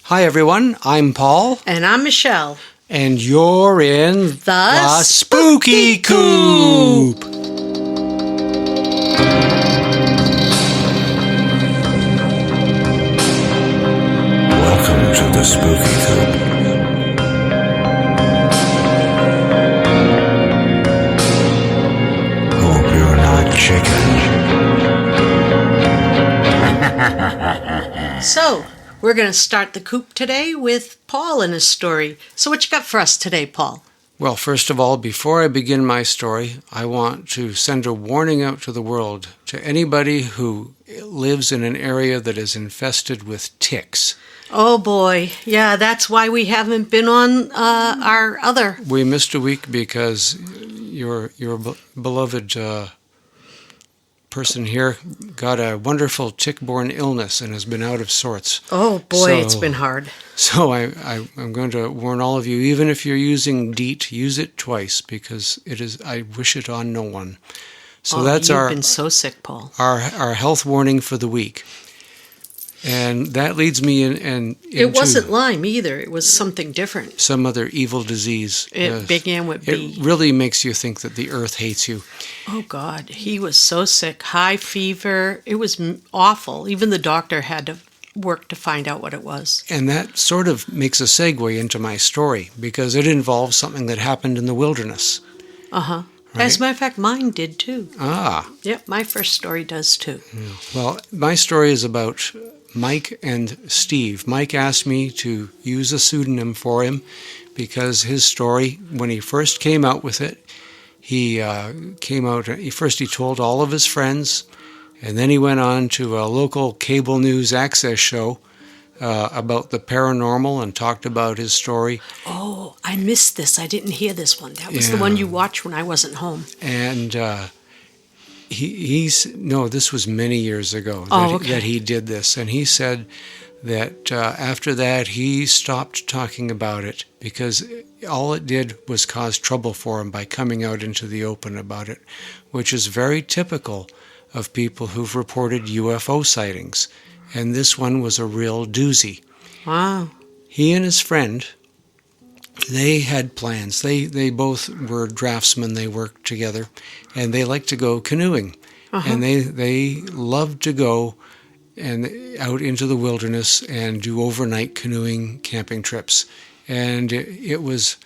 Hi everyone, I'm Paul. And I'm Michelle. And you're in The Spooky Coop. Welcome to the Spooky Coop. Hope you're not chicken. So, we're going to start the coop today with Paul and his story. So what you got for us today, Paul? Well, first of all, before I begin my story, I want to send a warning out to the world, to anybody who lives in an area that is infested with ticks. Oh boy, yeah, that's why we haven't been on our other. We missed a week because your beloved person here got a wonderful tick-borne illness and has been out of sorts. Oh boy, it's been hard. So I'm going to warn all of you, even if you're using DEET, use it twice because it is. I wish it on no one. So that's you've been so sick, Paul. Our health warning for the week. And that leads me into... It wasn't Lyme either. It was something different. Some other evil disease. It began with B. It really makes you think that the earth hates you. Oh, God. He was so sick. High fever. It was awful. Even the doctor had to work to find out what it was. And that sort of makes a segue into my story because it involves something that happened in the wilderness. Uh-huh. Right? As a matter of fact, mine did too. Ah. Yep, my first story does too. Yeah. Well, my story is about Mike and Steve. Mike asked me to use a pseudonym for him because his story, when he first came out with it, he told all of his friends, and then he went on to a local cable news access show about the paranormal and talked about his story. Oh, I missed this. I didn't hear this one. That was the one you watched when I wasn't home. And this was many years ago that he did this. And he said that after that he stopped talking about it because all it did was cause trouble for him by coming out into the open about it, which is very typical of people who've reported UFO sightings. And this one was a real doozy. Wow. He and his friend, they had plans. They both were draftsmen. They worked together, and they liked to go canoeing. Uh-huh. And they loved to go and out into the wilderness and do overnight canoeing camping trips. And it was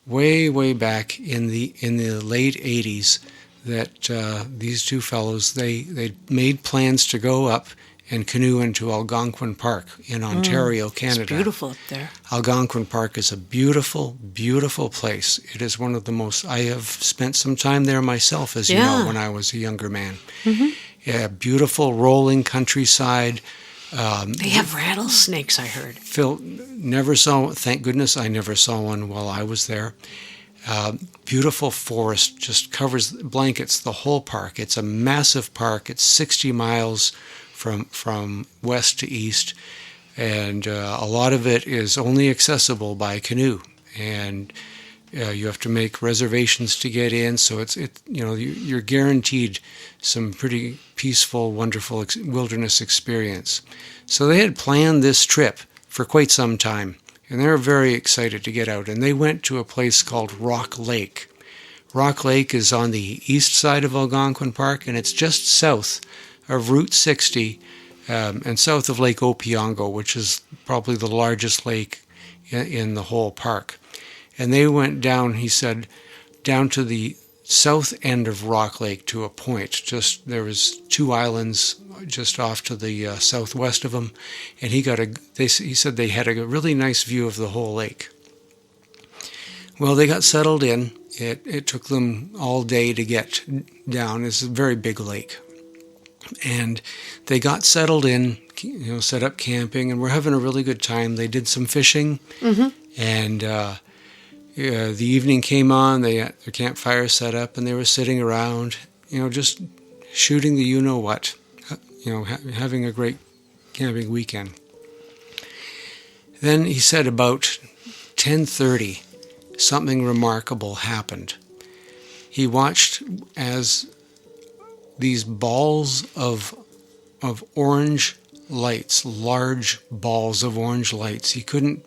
way back in the late 80s that these two fellows they made plans to go up and canoe into Algonquin Park in Ontario, Canada. It's beautiful up there. Algonquin Park is a beautiful, beautiful place. It is one of the most... I have spent some time there myself, as you know, when I was a younger man. Mm-hmm. Yeah, beautiful rolling countryside. They have rattlesnakes, I heard. Thank goodness I never saw one while I was there. Beautiful forest, just blankets the whole park. It's a massive park. It's 60 miles from west to east, and a lot of it is only accessible by canoe, and you have to make reservations to get in. So you're guaranteed some pretty peaceful, wonderful wilderness experience. So they had planned this trip for quite some time, and they were very excited to get out. And they went to a place called Rock Lake. Rock Lake is on the east side of Algonquin Park, and it's just south of Route 60 and south of Lake Opeongo, which is probably the largest lake in the whole park. And they went down, he said, down to the south end of Rock Lake to a point. There was two islands just off to the southwest of them, and he said they had a really nice view of the whole lake. Well, they got settled in. It took them all day to get down. It's a very big lake. And they got settled in, set up camping, and we're having a really good time. They did some fishing, and the evening came on. They had their campfire set up, and they were sitting around, just shooting the you-know-what, having a great camping weekend. Then he said about 10:30, something remarkable happened. He watched as these balls of orange lights, large balls of orange lights. He couldn't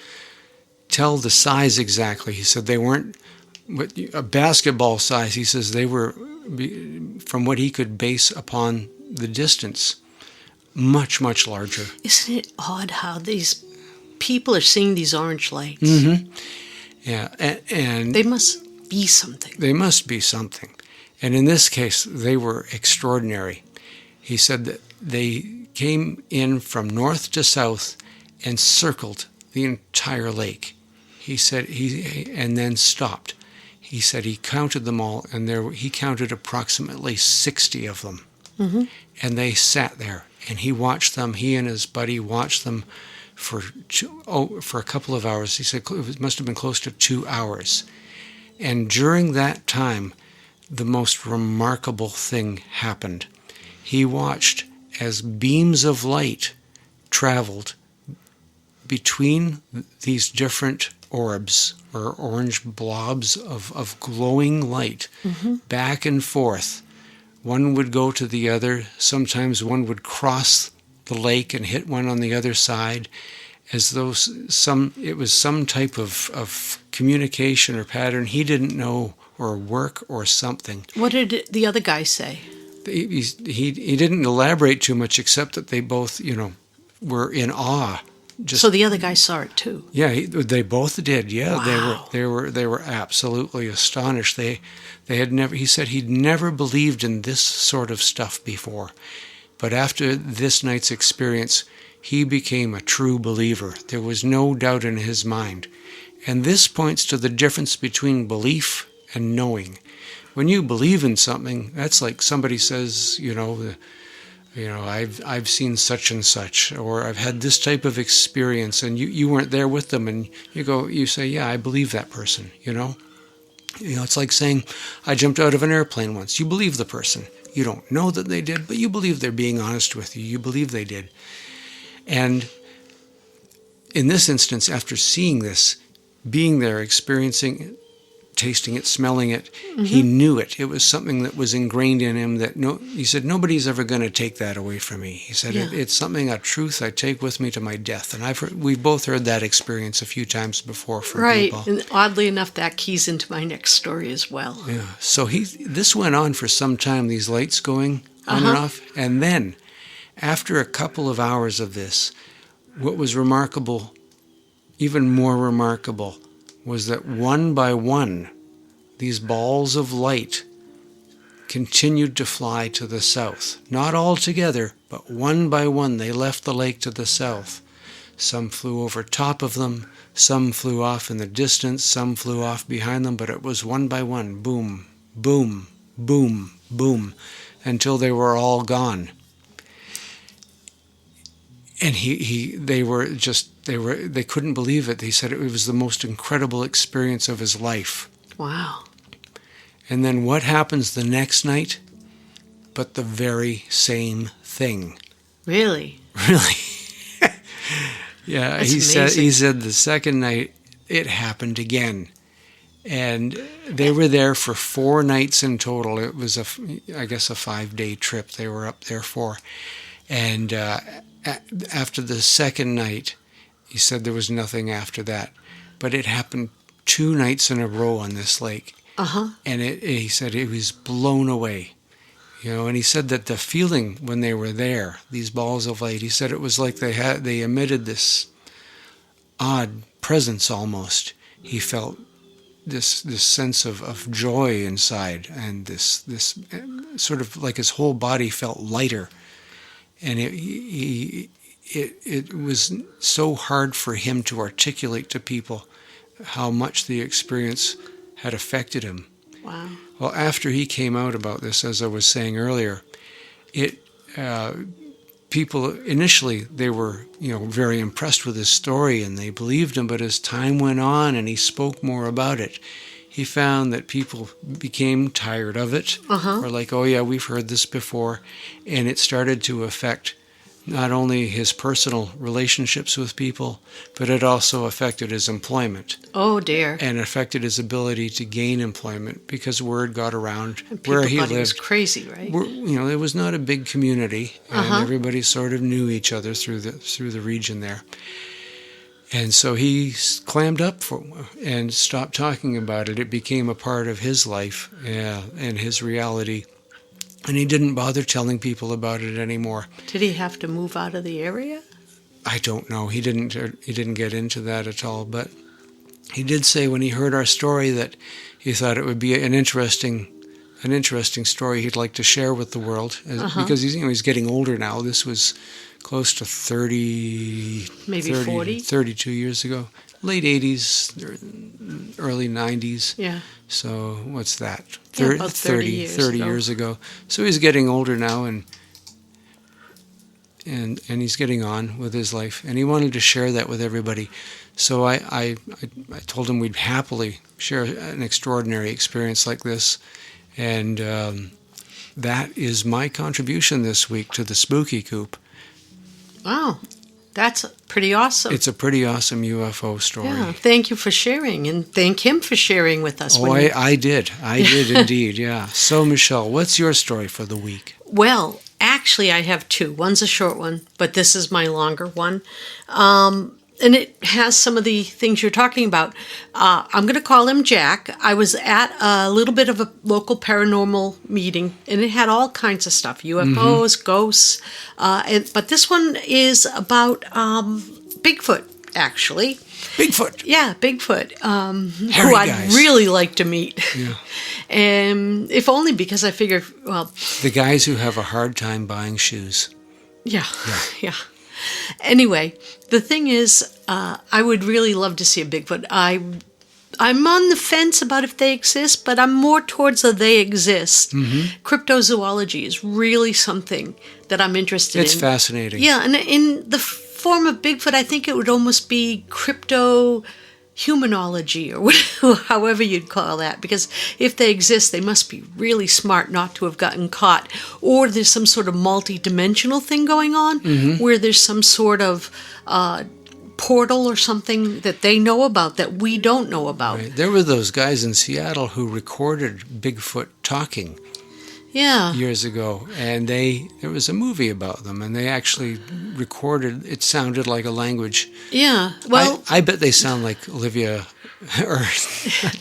tell the size exactly. He said they weren't a basketball size. He says they were, from what he could base upon the distance, much, much larger. Isn't it odd how these people are seeing these orange lights? Mm-hmm. Yeah, and they must be something. They must be something. And in this case, they were extraordinary. He said that they came in from north to south and circled the entire lake. He said and then stopped. He said he counted them all, and he counted approximately 60 of them. Mm-hmm. And they sat there, and he watched them. He and his buddy watched them for a couple of hours. He said it must have been close to 2 hours. And during that time, the most remarkable thing happened. He watched as beams of light traveled between these different orbs or orange blobs of glowing light, mm-hmm. back and forth. One would go to the other. Sometimes one would cross the lake and hit one on the other side, as though it was some type of communication or pattern he didn't know, or work or something. What did the other guy say? He didn't elaborate too much, except that they both, were in awe. So the other guy saw it too. Yeah, they both did. Yeah, wow. They were absolutely astonished. They had never. He said he'd never believed in this sort of stuff before, but after this night's experience, he became a true believer. There was no doubt in his mind, and this points to the difference between belief and knowing. When you believe in something, that's like somebody says, I've seen such and such, or I've had this type of experience, and you weren't there with them, and you say, yeah, I believe that person. It's like saying, I jumped out of an airplane once. You believe the person. You don't know that they did, but you believe they're being honest with you. You believe they did. And in this instance, after seeing this, being there, experiencing it, tasting it, smelling it, mm-hmm. he knew it. It was something that was ingrained in him he said, nobody's ever going to take that away from me. He said, it's something, a truth I take with me to my death. And we've both heard that experience a few times before from people. Right, and oddly enough, that keys into my next story as well. Yeah, so this went on for some time, these lights going on and off. And then, after a couple of hours of this, what was remarkable, even more remarkable, was that one by one, these balls of light continued to fly to the south. Not all together, but one by one they left the lake to the south. Some flew over top of them, some flew off in the distance, some flew off behind them, but it was one by one, boom, boom, boom, boom, until they were all gone. And they couldn't believe it. He said it was the most incredible experience of his life. Wow. And then what happens the next night? But the very same thing. Really? Really. Yeah, That's he amazing. said the second night it happened again. And they were there for 4 nights in total. It was a 5-day trip they were up there for. And after the second night, he said there was nothing after that. But it happened 2 nights in a row on this lake. Uh-huh. And he said it was blown away. And he said that the feeling when they were there, these balls of light, he said it was like they emitted this odd presence almost. He felt this sense of joy inside, and this sort of like his whole body felt lighter. And it was so hard for him to articulate to people how much the experience had affected him. Wow. Well, after he came out about this, as I was saying earlier, people initially they were very impressed with his story and they believed him. But as time went on and he spoke more about it, he found that people became tired of it, or like, oh yeah, we've heard this before, and it started to affect not only his personal relationships with people, but it also affected his employment Oh, dear. and affected his ability to gain employment because word got around And people where he thought he was lived. crazy, right? It was not a big community, and Uh-huh. everybody sort of knew each other through the region there. And so he clammed up and stopped talking about it. It became a part of his life and his reality. And he didn't bother telling people about it anymore. Did he have to move out of the area? I don't know. He didn't get into that at all. But he did say when he heard our story that he thought it would be an interesting story he'd like to share with the world, because he's getting older now. This was close to 40? 32 years ago. Late 80s, early 90s. Yeah. So what's that? Yeah, about 30 years ago. So he's getting older now, and he's getting on with his life, and he wanted to share that with everybody. So I told him we'd happily share an extraordinary experience like this, and that is my contribution this week to the Spooky Coop. Wow. That's pretty awesome. It's a pretty awesome UFO story. Yeah, thank you for sharing, and thank him for sharing with us. Oh, I did indeed, yeah. So, Michelle, what's your story for the week? Well, actually, I have two. One's a short one, but this is my longer one. And it has some of the things you're talking about. I'm going to call him Jack. I was at a little bit of a local paranormal meeting, and it had all kinds of stuff, UFOs, ghosts. But this one is about Bigfoot, actually. Bigfoot. Yeah, Bigfoot, Hairy who I'd guys. really like to meet. Yeah. And if only because I figured, well... The guys who have a hard time buying shoes. Yeah. Anyway, the thing is, I would really love to see a Bigfoot. I'm on the fence about if they exist, but I'm more towards the they exist. Mm-hmm. Cryptozoology is really something that I'm interested in. It's fascinating. Yeah, and in the form of Bigfoot, I think it would almost be crypto-humanology, or however you'd call that, because if they exist, they must be really smart not to have gotten caught, or there's some sort of multi-dimensional thing going on, where there's some sort of portal or something that they know about that we don't know about. Right. There were those guys in Seattle who recorded Bigfoot talking Yeah. years ago, and there was a movie about them, and they actually recorded. It sounded like a language. Yeah. Well, I bet they sound like Olivia or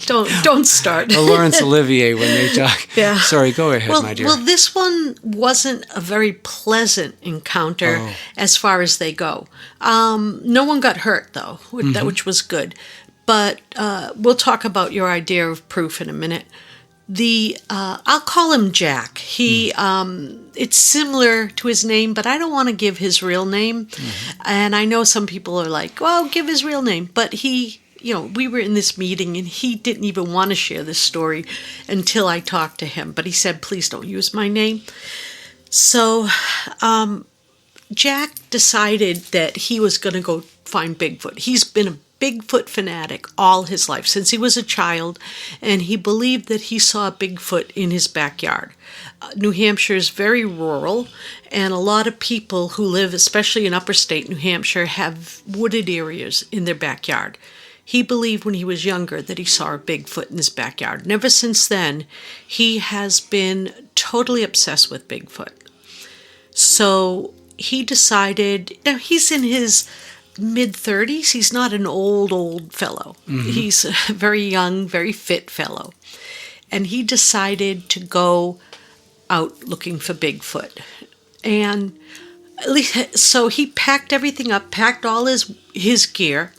don't start. Laurence Olivier when they talk. Yeah. Sorry, go ahead, my dear. Well, this one wasn't a very pleasant encounter as far as they go. No one got hurt, though, which was good. But we'll talk about your idea of proof in a minute. I'll call him Jack. It's similar to his name, but I don't want to give his real name. And I know some people are like, well, give his real name. But we were in this meeting, and he didn't even want to share this story until I talked to him. But he said, please don't use my name. So Jack decided that he was going to go find Bigfoot. He's been a Bigfoot fanatic all his life, since he was a child, and he believed that he saw Bigfoot in his backyard. New Hampshire is very rural, and a lot of people who live, especially in upper state New Hampshire, have wooded areas in their backyard. He believed when he was younger that he saw a Bigfoot in his backyard. And ever since then, he has been totally obsessed with Bigfoot. So he decided, now he's in his mid-30s. He's not an old fellow. He's a very young, very fit fellow. And he decided to go out looking for Bigfoot. And so he packed everything up, packed all his gear.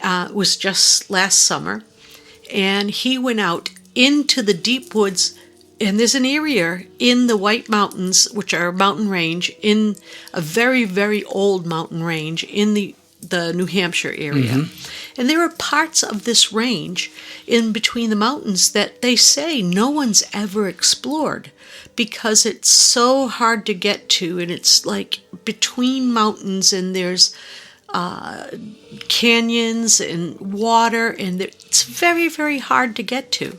It was just last summer. And he went out into the deep woods. And there's an area in the White Mountains, which are a mountain range, in a very, very old mountain range in the New Hampshire area. And there are parts of this range in between the mountains that they say no one's ever explored because it's so hard to get to, and it's like between mountains, and there's canyons and water, and it's very, very hard to get to.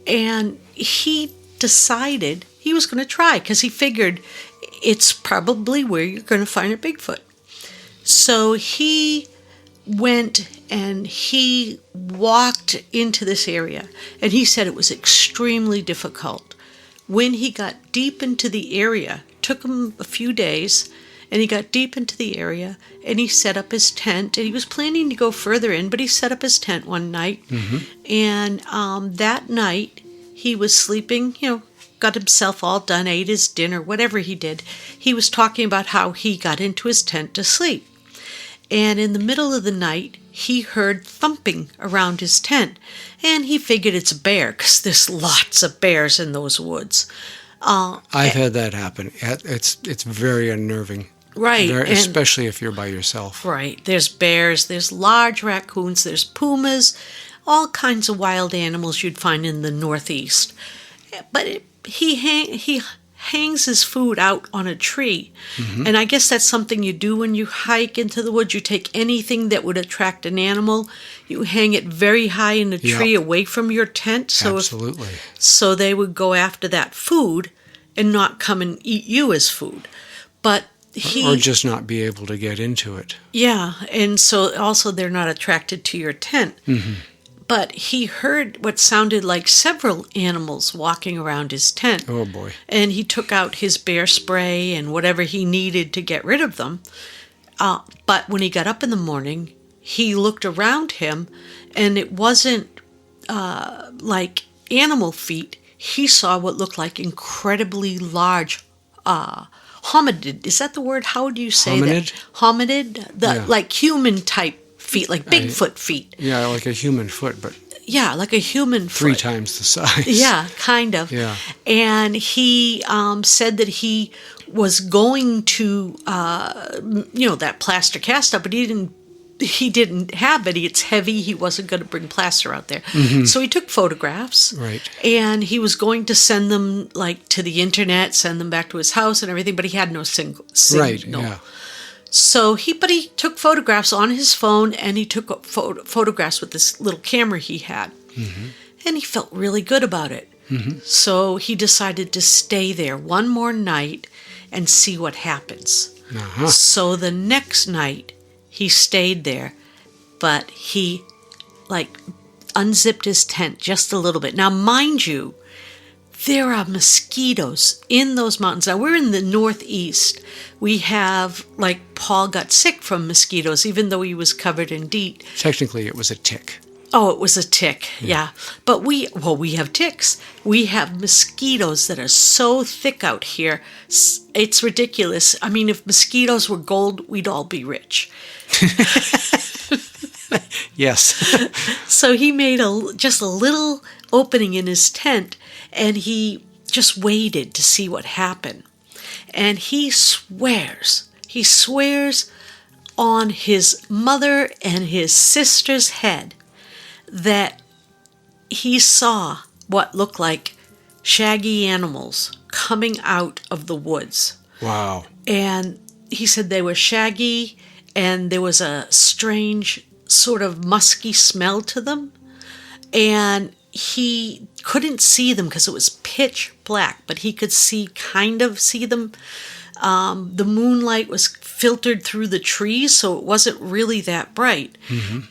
And he decided he was going to try, because he figured it's probably where you're going to find a Bigfoot. So he went and he walked into this area, and he said it was extremely difficult. When he got deep into the area, took him a few days, and he got deep into the area, and he set up his tent, and he was planning to go further in, but he set up his tent one night, and that night he was sleeping, got himself all done, ate his dinner, whatever he did. He was talking about how he got into his tent to sleep. And in the middle of the night, he heard thumping around his tent. And he figured it's a bear, because there's lots of bears in those woods. I've had that happen. It's very unnerving. Right. Especially if you're by yourself. Right. There's bears, there's large raccoons, there's pumas, all kinds of wild animals you'd find in the Northeast. But he hangs his food out on a tree. And I guess that's something you do when you hike into the woods. You take anything that would attract an animal, you hang it very high in a tree away from your tent. So Absolutely. So they would go after that food and not come and eat you as food. But or just not be able to get into it. Yeah, and so also they're not attracted to your tent. But he heard what sounded like several animals walking around his tent. Oh, boy. And he took out his bear spray and whatever he needed to get rid of them. But when he got up in the morning, he looked around him, and it wasn't like animal feet. He saw what looked like incredibly large hominid. Is that the word? How do you say that? Hominid? Like human-type feet, like Bigfoot feet. Yeah, like a human foot, but... Yeah, like a human foot. 3 times the size. Yeah, kind of. Yeah. And he said that he was going to, that plaster cast up, but he didn't have any. It's heavy. He wasn't going to bring plaster out there. So he took photographs. Right. And he was going to send them to the internet, send them back to his house and everything, but he had no signal. Right, yeah. So he took photographs on his phone, and he took photographs with this little camera he had. And he felt really good about it. So he decided to stay there one more night and see what happens. So the next night, he stayed there, but he, unzipped his tent just a little bit. Now, mind you, there are mosquitoes in those mountains. Now, we're in the Northeast. We have, Paul got sick from mosquitoes, even though he was covered in DEET. Technically, it was a tick. Oh, it was a tick, yeah. But we have ticks. We have mosquitoes that are so thick out here. It's ridiculous. I mean, if mosquitoes were gold, we'd all be rich. Yes. So he made just a little opening in his tent, and he just waited to see what happened. And he swears on his mother and his sister's head that he saw what looked like shaggy animals coming out of the woods. Wow. And he said they were shaggy, and there was a strange sort of musky smell to them. And he couldn't see them because it was pitch black, but he could kind of see them. The moonlight was filtered through the trees, so it wasn't really that bright.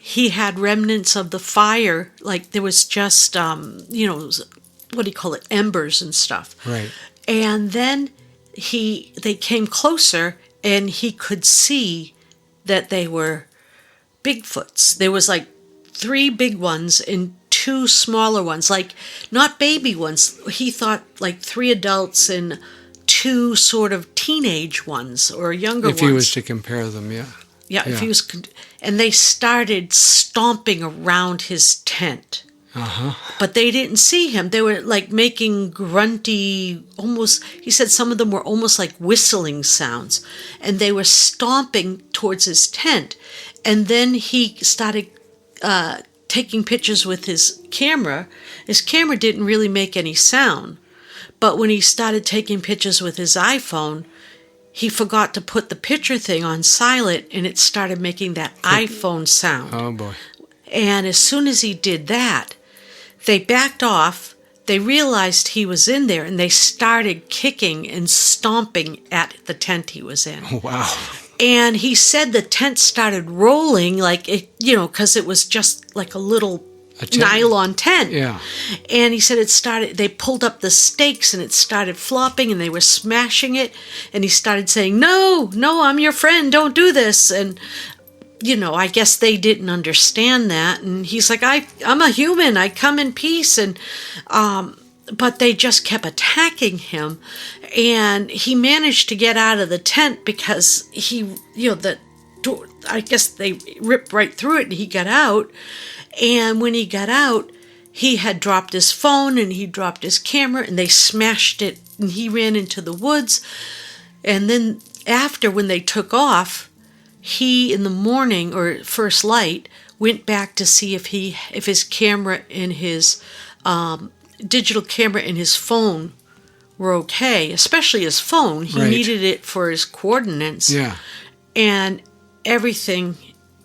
He had remnants of the fire, there was just, what do you call it, embers and stuff. Right. And then they came closer, and he could see that they were Bigfoots. There was 3 big ones and 2 smaller ones, not baby ones. He thought 3 adults and 2 sort of teenage ones or younger ones. If he was to compare them, yeah. Yeah, if he was, and they started stomping around his tent. But they didn't see him. They were making grunty, almost, he said some of them were almost like whistling sounds. And they were stomping towards his tent. And then he started taking pictures with his camera. His camera didn't really make any sound. But when he started taking pictures with his iPhone, he forgot to put the picture thing on silent, and it started making that iPhone sound. Oh, boy. And as soon as he did that, they backed off. they realized he was in there, and they started kicking and stomping at the tent he was in. Oh, wow. And he said the tent started rolling like it, because it was just like a little nylon tent. Yeah. And he said they pulled up the stakes and it started flopping and they were smashing it. And he started saying, no, I'm your friend. Don't do this. And, I guess they didn't understand that. And he's like, I'm a human. I come in peace. And, but they just kept attacking him. And he managed to get out of the tent because the door, I guess they ripped right through it and he got out. And when he got out, he had dropped his phone and he dropped his camera and they smashed it and he ran into the woods. And then after, when they took off, he, in the morning or first light, went back to see if his camera and his digital camera and his phone were okay, especially his phone. He needed it for his coordinates. Yeah. And everything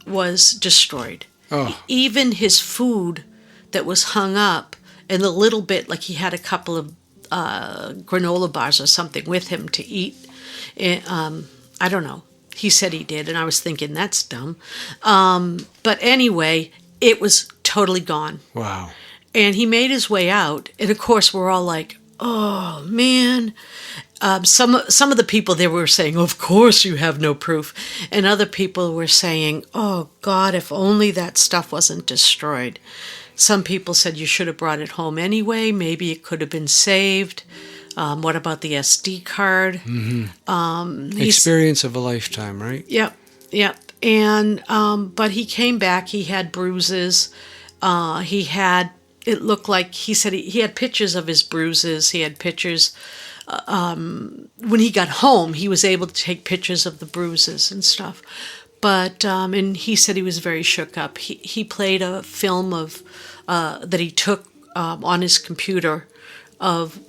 was destroyed. Oh. Even his food that was hung up, and the little bit, like he had a couple of granola bars or something with him to eat. I don't know. He said he did, and I was thinking, that's dumb. But anyway, it was totally gone. Wow. And he made his way out, and of course we're all like, oh, man. Some of the people there were saying, of course you have no proof. And other people were saying, oh, God, if only that stuff wasn't destroyed. Some people said you should have brought it home anyway. Maybe it could have been saved. What about the SD card? Mm-hmm. Experience of a lifetime, right? Yep. And but he came back. He had bruises. It looked like, he said he had pictures of his bruises. He had pictures. When he got home, he was able to take pictures of the bruises and stuff. But and he said he was very shook up. He played a film of that he took on his computer of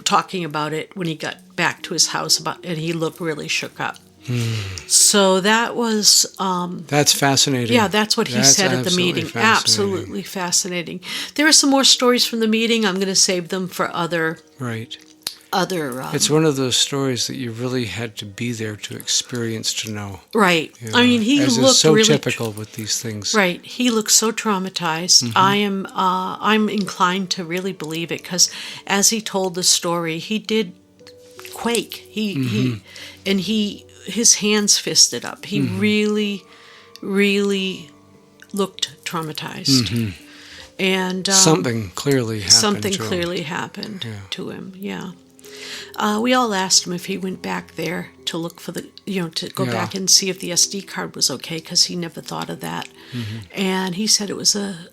talking about it when he got back to his house and he looked really shook up. So that was that's fascinating. Yeah, that's what he said at the meeting. Absolutely fascinating. There are some more stories from the meeting. I'm going to save them for other. Right. It's one of those stories that you really had to be there to experience to know. Right. I mean, he looked is so really typical with these things. Right. He looked so traumatized. Mm-hmm. I'm inclined to really believe it because as he told the story, he did quake. His hands fisted up. He really, really looked traumatized. Mm-hmm. And something clearly happened to him. Yeah. We all asked him if he went back there to look for to go back and see if the SD card was okay, because he never thought of that. Mm-hmm. And he said it was a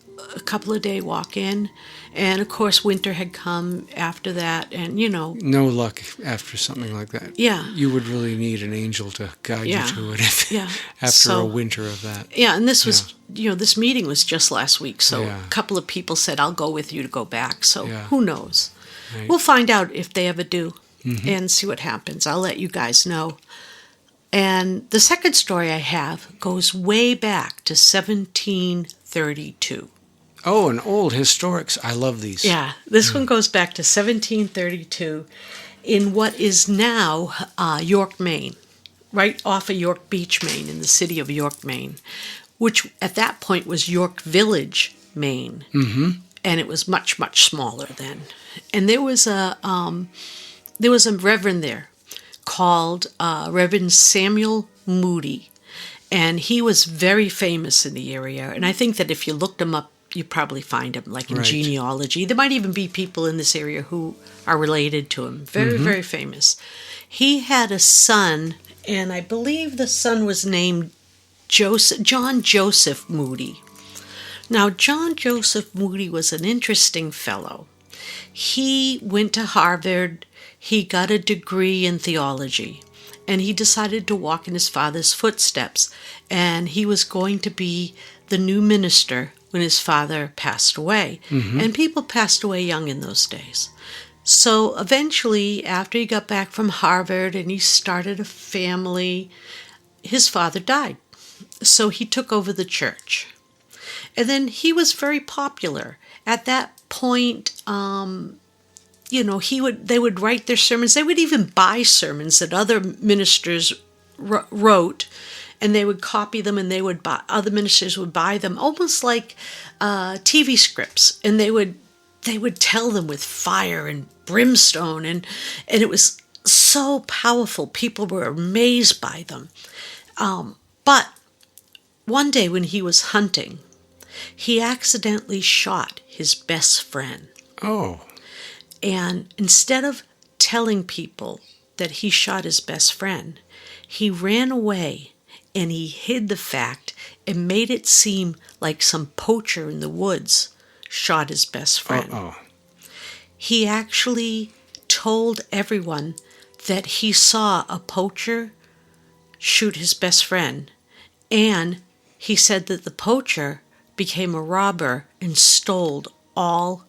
couple of day walk in, and of course winter had come after that, and no luck after something like that. Yeah, you would really need an angel to guide you to it. After a winter of that. Yeah, and this was this meeting was just last week, so a couple of people said I'll go with you to go back. So who knows? Right. We'll find out if they ever do, and see what happens. I'll let you guys know. And the second story I have goes way back to 1732. Oh, an old historics. I love these. Yeah, this one goes back to 1732 in what is now York, Maine, right off of York Beach, Maine, in the city of York, Maine, which at that point was York Village, Maine. Mm-hmm. And it was much, much smaller then. And there was a reverend there called Reverend Samuel Moody, and he was very famous in the area. And I think that if you looked him up, you probably find him, like in genealogy. There might even be people in this area who are related to him. Very, very famous. He had a son, and I believe the son was named John Joseph Moody. Now, John Joseph Moody was an interesting fellow. He went to Harvard. He got a degree in theology, and he decided to walk in his father's footsteps. And he was going to be the new minister when his father passed away. Mm-hmm. And people passed away young in those days. So eventually, after he got back from Harvard and he started a family, his father died. So he took over the church. And then he was very popular. At that point, they would write their sermons. They would even buy sermons that other ministers wrote, and they would copy them, and other ministers would buy them, almost like TV scripts, and they would tell them with fire and brimstone, and it was so powerful. People were amazed by them. But one day when he was hunting, he accidentally shot his best friend. Oh. And instead of telling people that he shot his best friend, he ran away and he hid the fact and made it seem like some poacher in the woods shot his best friend. He actually told everyone that he saw a poacher shoot his best friend, and he said that the poacher became a robber and stole all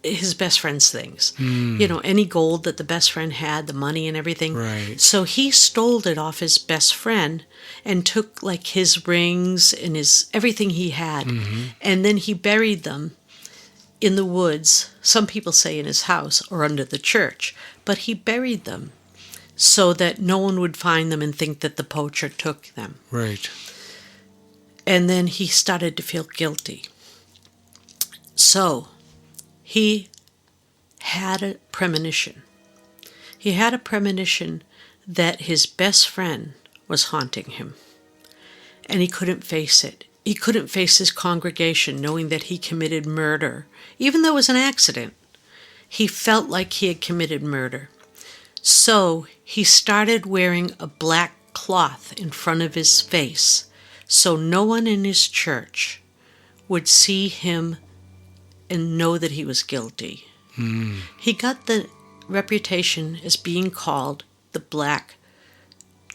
his best friend's things. Any gold that the best friend had, the money and everything. Right. So he stole it off his best friend and took like his rings and his everything he had, and then he buried them in the woods. Some people say in his house or under the church, but he buried them so that no one would find them and think that the poacher took them. Right. And then he started to feel guilty. So he had a premonition. He had a premonition that his best friend was haunting him. And he couldn't face it. He couldn't face his congregation knowing that he committed murder. Even though it was an accident, he felt like he had committed murder. So he started wearing a black cloth in front of his face so no one in his church would see him and know that he was guilty. He got the reputation as being called the Black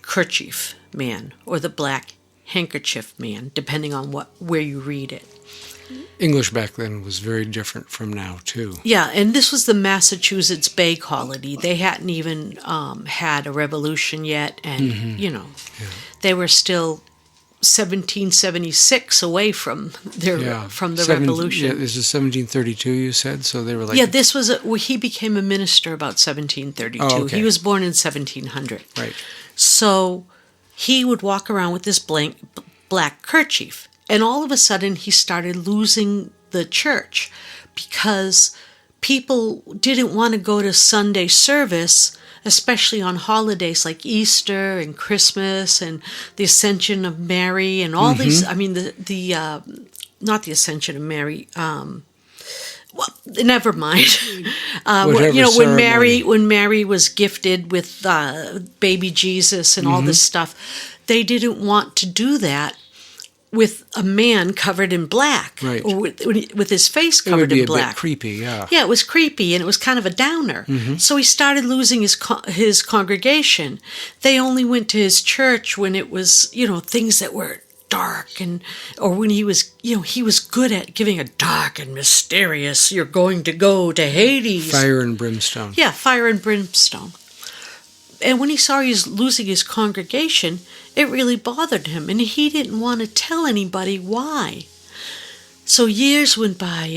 Kerchief Man or the Black Handkerchief Man, depending on where you read it. English back then was very different from now, too. Yeah, and this was the Massachusetts Bay Colony. They hadn't even had a revolution yet, and, they were still 1776 away from the revolution. Yeah, this is 1732, you said? So they were like... Yeah, this was... he became a minister about 1732. Oh, okay. He was born in 1700. Right. So he would walk around with this black kerchief. And all of a sudden, he started losing the church because people didn't want to go to Sunday service, especially on holidays like Easter and Christmas and the Ascension of Mary and all these. I mean, not the Ascension of Mary. Well, never mind. When Mary was gifted with baby Jesus and all this stuff, they didn't want to do that with a man covered in black, right, or with his face covered in black. It would be a bit creepy, yeah. Yeah, it was creepy, and it was kind of a downer. So he started losing his congregation. They only went to his church when it was, things that were dark, or when he was good at giving a dark and mysterious, you're going to go to Hades. Fire and brimstone. Yeah, fire and brimstone. And when he saw he was losing his congregation, it really bothered him, and he didn't want to tell anybody why. So years went by,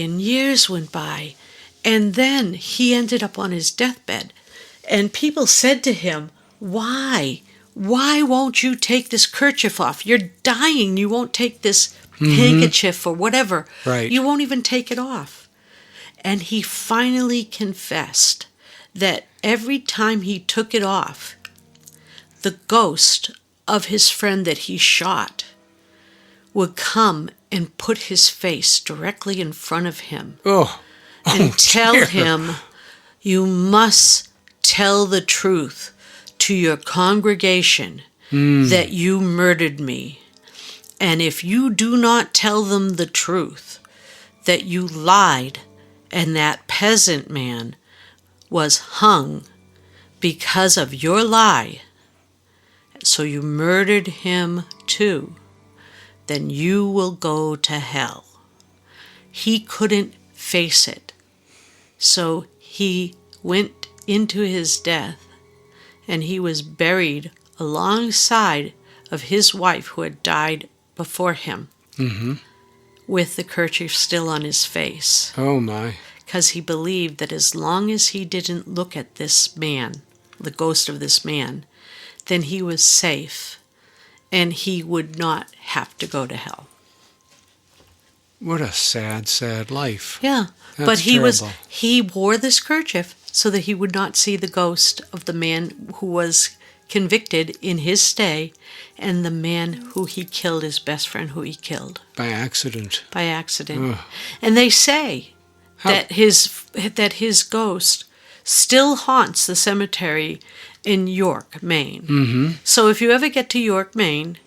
and then he ended up on his deathbed. And people said to him, why? Why won't you take this kerchief off? You're dying. You won't take this handkerchief or whatever. Right. You won't even take it off. And he finally confessed that every time he took it off, the ghost of his friend that he shot would come and put his face directly in front of him and tell him, you must tell the truth to your congregation that you murdered me. And if you do not tell them the truth, that you lied and that peasant man was hung because of your lie, so you murdered him too, then you will go to hell. He couldn't face it, so he went into his death, and he was buried alongside of his wife who had died before him, with the kerchief still on his face. Oh my. because he believed that as long as he didn't look at this man, the ghost of this man, then he was safe and he would not have to go to hell. What a sad, sad life. Yeah, That's but terrible. he wore this kerchief so that he would not see the ghost of the man who was convicted in his stay and the man who he killed, his best friend who he killed. By accident. By accident. Ugh. And they say that his ghost still haunts the cemetery in York, Maine. Mm-hmm. So if you ever get to York, Maine,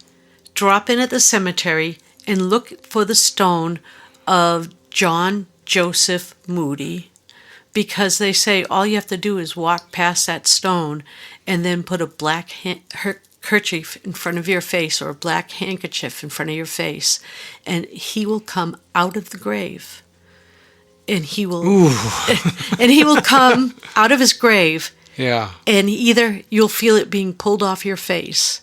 drop in at the cemetery and look for the stone of John Joseph Moody, because they say all you have to do is walk past that stone and then put a black kerchief in front of your face or a black handkerchief in front of your face, and he will come out of the grave. And he will and he will come out of his grave. Yeah. And either you'll feel it being pulled off your face,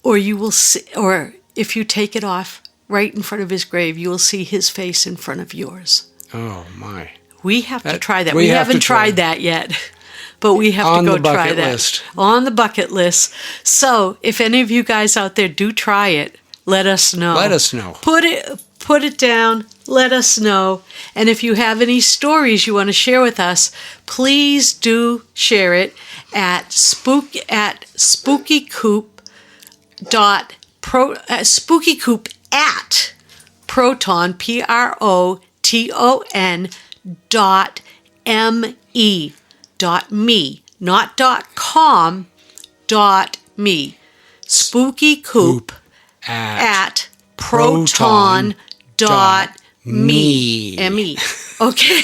or you will see, or if you take it off right in front of his grave, you will see his face in front of yours. Oh, my. We have to try that. we We have haven't to try tried that yet, but we have On to go the bucket try that. list. On the bucket list. So if any of you guys out there do try it, let us know. Let us know. Put it down. Let us know. And if you have any stories you want to share with us, please do share it at spookycoop at proton proton.me, not .com, .me. Spookycoop at proton.me. M-E. Okay.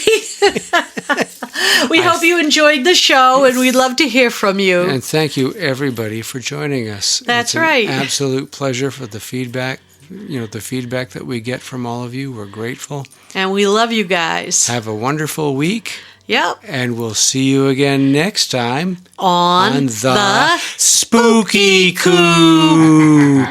We hope you enjoyed the show, and we'd love to hear from you. And thank you, everybody, for joining us. That's it's right. An absolute pleasure for the feedback. The feedback that we get from all of you. We're grateful. And we love you guys. Have a wonderful week. Yep. And we'll see you again next time On the Spooky Coop.